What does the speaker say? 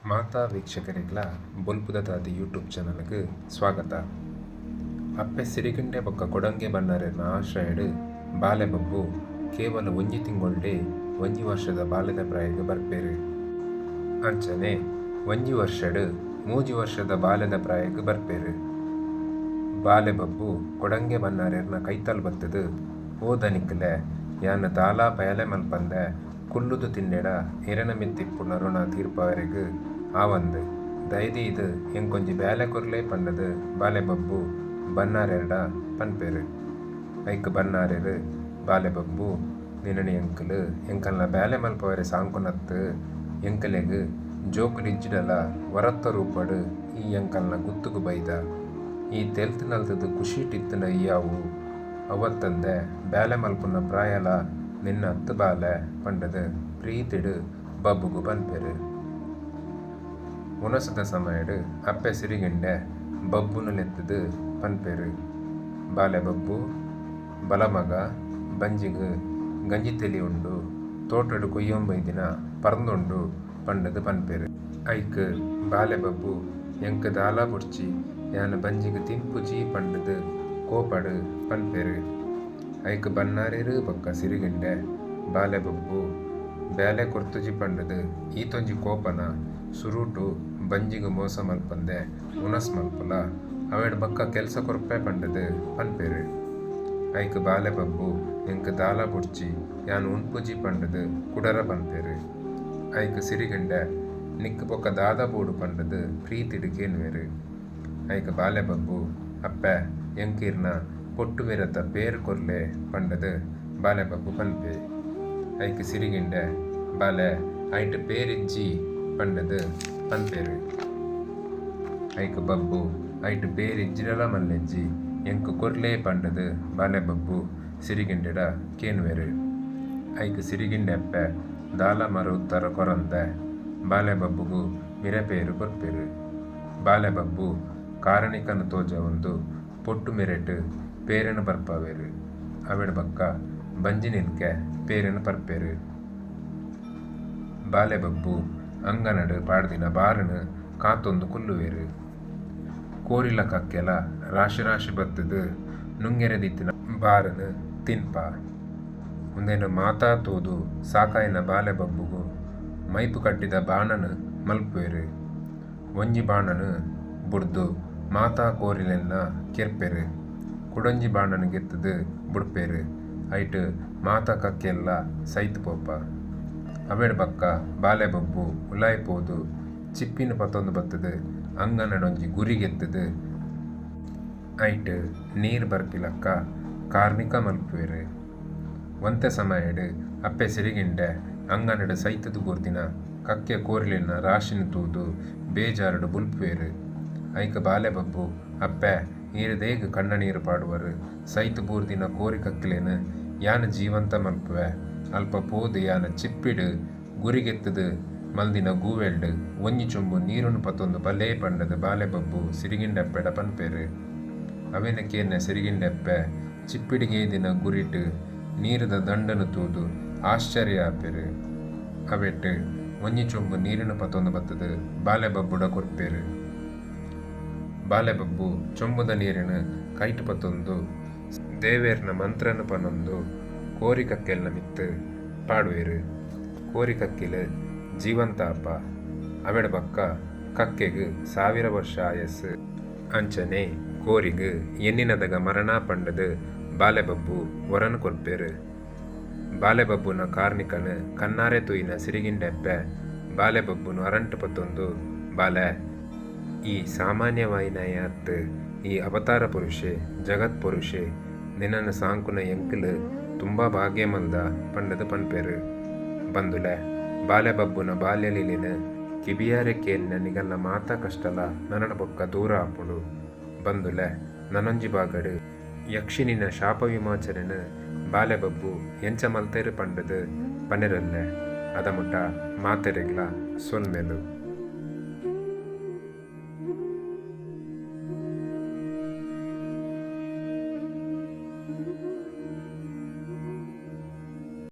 ಮಾತಾ ವೀಕ್ಷಕರಿಗಳ ಬೊಲ್ಪುದ ತಾದಿ YouTube ಚಾನಲ್ಗೆ ಸ್ವಾಗತ. ಅಪ್ಪೆ ಸಿರಿಗಂಡೆ ಬೊಕ್ಕ ಕೊಡಂಗೆ ಬನ್ನರೆರ್ನ ಆಶ್ರಯಡ್ ಬಾಲೆ ಬಬ್ಬು ಕೇವಲ ಒಂಜಿ ತಿಂಗೊಳ್ಡೆ 1 ವರ್ಷದ ಬಾಲ್ಯದ ಪ್ರಾಯಗ್ ಬರ್ಪೇರು. ಅಂಚನೆ 1 ವರ್ಷಡ್ 3 ವರ್ಷದ ಬಾಲ್ಯದ ಪ್ರಾಯಗ್ ಬರ್ಪೇರು. ಬಾಲೆ ಬಬ್ಬು ಕೊಡಂಗೆ ಬನ್ನರೆರ್ನ ಕೈತಲ್ ಬತ್ತದು ಓದನಿಕ್ಲೆ ಯಾನ್ ದಾಲ ಬಯಲೆ ಮಲ್ಪಂದೆ ಕುಲ್ಲುದು ತಿಂಡೆಡ ಎರೆನ ಮಿತ್ತಿಪ್ಪುನ ಋಣ ತೀರ್ಪವರೆಗ್ ಆವಂದು ದೈದಿ ಇದು ಎಂಕೊಂಜಿ ಬೇಲೆ ಕೊರ್ಲೆ ಪಂಡದು ಬಾಲೆ ಬಬ್ಬು ಬನ್ನಾರೆರ್ಡ ಪನ್ಪೇರು. ಐಕ್ ಬನ್ನಾರೆರ್ ಬಾಲೆ ಬಬ್ಬು ನಿನನಿ ಎಂಕಲ್ ಎಂಕಲ್ನ ಬೇಲೆ ಮಲ್ಪವರೆ ಸಾಂಕುನತ್ತು ಎಂಕಲೆಗ್ ಜೋಕುಲಿಜ್ಜಿಡಲ ವರತ್ತ ರೂಪಡ್ ಈ ಎಂಕಲ್ನ ಗುತ್ತುಗು ಬೈದ. ಈ ತೆಲ್ತು ನಲ್ತದು ಖುಷಿ ಟಿತ್ತುನ ಇಯಾವು ಅವತ್ತಂದೆ ಬೇಲೆ ಮಲ್ಪುನ ಪ್ರಾಯಲ ನಿನ್ನ ಹತ್ತು ಬಾಲೆ ಪಂಡದು ಪ್ರೀತಿಡ್ ಬಬ್ಬುಗು ಪನ್ಪೇರು. ಉಣಸದ ಸಮಯಡ್ ಅಪ್ಪೆ ಸಿರಿಗಿಂಡೆ ಬಬ್ಬುನು ಲೆತ್ತದು ಪನ್ಪೇರು. ಬಾಲೆ ಬಬ್ಬು ಬಲಮಗ ಬಂಜಿಗ್ ಗಂಜಿ ತೆಲಿ ಉಂಡು ತೋಟಡ್ ಕೊಯ್ಯೊಂಬೈದಿನ ಪರ್ಂದುಂಡು ಪಂಡದು ಪನ್ಪೇರು. ಐಕ್ ಬಾಲೆ ಬಬ್ಬು ಎಂಕ್ ದಾಲ ಬುಡ್ಚಿ ಯಾನ್ ಬಂಜಿಗ್ ತಿಂಪುಜಿ ಪಂಡದು ಕೋಪಡ್ ಪನ್ಪೇರು. ಐಕ್ ಬನ್ನಾರೆರ್ ಬೊಕ್ಕ ಸಿರಿಗಿಂಡೆ ಬಾಲೆ ಬಬ್ಬು ಬೇಲೆ ಕೊರ್ತುಜಿ ಪಂಡದು ಈತೊಂಜಿ ಕೋಪನ ಸುರುಟು ಬಂಜಿಗ್ ಮೋಸ ಮಲ್ಪಂದೆ ಉಣಸ್ ಮಲ್ಪುಲ ಅವೆಡ್ ಬೊಕ್ಕ ಕೆಲ್ಸ ಕೊರ್ಪೆ ಪಂಡದು ಪನ್ಪೇರು. ಐಕ್ ಬಾಲೆ ಬಬ್ಬು ಎಂಕ್ ದಾಲ ಬುಡ್ಚಿ ಯಾನ್ ಉಣ್ಪುಜಿ ಪಂಡದು ಕುಡರ ಪನ್ಪೇರು. ಐಕ್ ಸಿರಿಗಿಂಡೆ ನಿಕ್ ಬೊಕ್ಕ ದಾದ ಬೂಡು ಪಂಡದು ಪ್ರೀತಿಡ್ ಕೇನ್ವೇರು. ಐಕ್ ಬಾಲೆ ಬಬ್ಬು ಅಪ್ಪೆ ಎಂಕೀರ್ನ ಪೊಟ್ಟು ಮೆರತ ಪೇರು ಕೊರ್ಲೆ ಪಂಡದು ಬಾಲೆ ಬಬ್ಬು ಪನ್ಪೆ. ಐಕ್ ಸಿರಿಗಿಂಡೆ ಬಾಲೆ ಐಟ್ ಪೇರಿಜ್ಜಿ ಪಂಡದು ಪನ್ಪೇರು. ಐಕ್ ಬಬ್ಬು ಐಟ್ ಪೇರಿಜ್ಜಿರಲ ಮಲ್ಲೆಜ್ಜಿ ಎಂಕ್ ಕೊರ್ಲೆ ಪಂಡದು ಬಾಲೆ ಬಬ್ಬು ಸಿರಿಗಿಂಡೆಡ ಕೇನ್ವೇರು. ಐಕ್ ಸಿರಿಗಿಂಡೆ ಅಪ್ಪೆ ದಾಲ ಮರ ಉತ್ತರ ಕೊರಂದೆ ಬಾಲೆ ಬಬ್ಬುಗು ಮಿರಪೇರು ಕೊರ್ಪೇರು. ಬಾಲೆ ಬಬ್ಬು ಕಾರಣಿಕನ ತೋಜ ಒಂದು ಪೊಟ್ಟು ಮೆರೆಟ್ ಪೇರೆನ ಬರ್ಪವೇರು. ಅವೆಡ್ ಬಕ್ಕ ಬಂಜಿ ನಿಲ್ಕೆ ಪೇರೆನ ಪರ್ಪೇರು. ಬಾಲೆ ಬಬ್ಬು ಅಂಗನಡ್ ಪಾಡ್ದಿನ ಬಾರನ್ ಕಾತೊಂದು ಕುಲ್ಲುವೇರು. ಕೋರಿಲ ಕಕ್ಕೆಲ ರಾಶಿ ರಾಶಿ ಬತ್ತದು ನುಂಗೆರೆದಿತ್ತಿನ ಬಾರನ್ ತಿನ್ಪ. ಮುಂದೇನು ಮಾತಾ ತೋದು ಸಾಕಾಯಿನ ಬಾಲೆ ಬಬ್ಬುಗು ಮೈಪು ಕಟ್ಟಿದ ಬಾಣನ್ ಮಲ್ಪುವೆರು. ಒಂಜಿ ಬಾಣನ್ ಬುಡ್ದು ಮಾತಾ ಕೋರಿಲೆನ್ನ ಕೆರ್ಪೆರು. ಕುಡೊಂಜಿ ಬಾಣನ್ ಗೆತ್ತದು ಬುಡ್ಪೇರು. ಐಟ್ ಮಾತಾ ಕಕ್ಕೆಲ್ಲ ಸೈತ್ ಪೋಪ. ಅವೆಡ್ ಬಕ್ಕ ಬಾಲೆ ಬಬ್ಬು ಉಲಾಯ್ ಪೋದು ಚಿಪ್ಪಿನ ಪತ್ತೊಂದು ಬತ್ತದು ಅಂಗನಡೊಂಜಿ ಗುರಿ ಗೆತ್ತದು ಐಟ್ ನೀರ್ ಬರ್ಪಿಲಕ್ಕ ಕಾರ್ಣಿಕ ಮಲ್ಪುವೆರು. ಒಂತೆ ಸಮಯಡ್ ಅಪ್ಪೆ ಸಿರಿಗಿಂಡೆ ಅಂಗನಡ್ ಸೈತದು ಬುರ್ದಿನ ಕಕ್ಕೆ ಕೋರಿಲಿನ ರಾಶಿನ ತೂದು ಬೇಜಾರಡು ಬುಲ್ಪುವೆರು. ಐಕ್ ಬಾಲೆ ಬಬ್ಬು ಅಪ್ಪೆ ಈರದೇಗ್ ಕಣ್ಣ ನೀರು ಪಾಡುವರು ಸೈತ್ ಬೂರ್ದಿನ ಕೋರಿ ಕಕ್ಕಿಲೇನು ಯಾನ್ ಜೀವಂತ ಮಲ್ಪುವೆ ಅಲ್ಪ ಪೋದು ಯಾನ ಚಿಪ್ಪಿಡ್ ಗುರಿಗೆತ್ತದು ಮಲ್ದಿನ ಗೂವೆಲ್ಡ್ ಒಂಜಿ ಚೊಂಬು ನೀರುನು ಪತ್ತೊಂದು ಬಲೇ ಪಂಡದು ಬಾಲೆ ಬಬ್ಬು ಸಿರಿಗಿಂಡೆಪ್ಪೆಡ ಪನ್ಪೇರು. ಅವೆನಕೇನ ಸಿರಿಗಿಂಡೆಪ್ಪೆ ಚಿಪ್ಪಿಡಿಗೇದಿನ ಗುರಿಟ್ ನೀರದ ದಂಡನು ತೂದು ಆಶ್ಚರ್ಯ ಆಪೇರು. ಅವೆಟ್ ಒಂಜಿ ಚೊಂಬು ನೀರಿನ ಪತ್ತೊಂದು ಬತ್ತದು ಬಾಲೆ ಬಬ್ಬುಡ ಕೊರ್ಪೇರು. ಬಾಲೆ ಬಬ್ಬು ಚೊಂಬುದ ನೀರಿನ ಕೈಟ್ ಪತ್ತೊಂದು ದೇವೇರ್ನ ಮಂತ್ರನ ಪನೊಂದು ಕೋರಿ ಕಕ್ಕೆಲ್ನ ಮಿತ್ತು ಪಾಡುವೆರು. ಕೋರಿ ಕಕ್ಕಿಲ್ ಜೀವಂತಾಪ. ಅವೆಡ ಬಕ್ಕ ಕಕ್ಕೆಗ್ 1000 ವರ್ಷ ಆಯಸ್ಸು. ಅಂಚನೆ ಕೋರಿಗ್ ಎನ್ನಿನದಗ ಮರಣ ಪಂಡದು ಬಾಲೆ ಬಬ್ಬು ವರನ್ ಕೊರ್ಪೇರು. ಬಾಲೆ ಬಬ್ಬುನ ಕಾರ್ಣಿಕನ್ ಕನ್ನಾರೆ ತುಯಿನ ಸಿರಿಗಿಂಡೆಪ್ಪೆ ಬಾಲೆ ಬಬ್ಬುನು ಅರಂಟು ಪತ್ತೊಂದು ಬಾಲೆ ಈ ಸಾಮಾನ್ಯವಾಯಿನಯತ್ ಈ ಅವತಾರ ಪುರುಷೆ ಜಗತ್ ಪುರುಷೆ ನಿನ್ನನ್ನು ಸಾಂಕುನ ಎಂಕಲ್ ತುಂಬಾ ಭಾಗ್ಯ ಮಲ್ದ ಪಂಡದು ಪನ್ಪೇರು. ಬಂದುಲೆ ಬಾಲೆ ಬಬ್ಬುನ ಬಾಲ್ಯಲಿಲಿನ ಕಿಬಿಯಾರೆ ಕೇಲ್ನ ನಿಗಲ್ನ ಮಾತಾ ಕಷ್ಟಲ ನನನ ಬೊಕ್ಕ ದೂರ ಆಪುಡು. ಬಂದುಲೆ ನನೊಂಜಿ ಬಾಗಡ್ ಯಕ್ಷಿನಿನ ಶಾಪ ವಿಮೋಚನೆನ ಬಾಲೆ ಬಬ್ಬು ಎಂಚ ಮಲ್ತೇರು ಪಂಡದು ಪನೆರಲ್ಲೆ ಅದಮುಟ ಮಾತೆರೆಗ್ಲ ಸೊಲ್ಮೆಲು.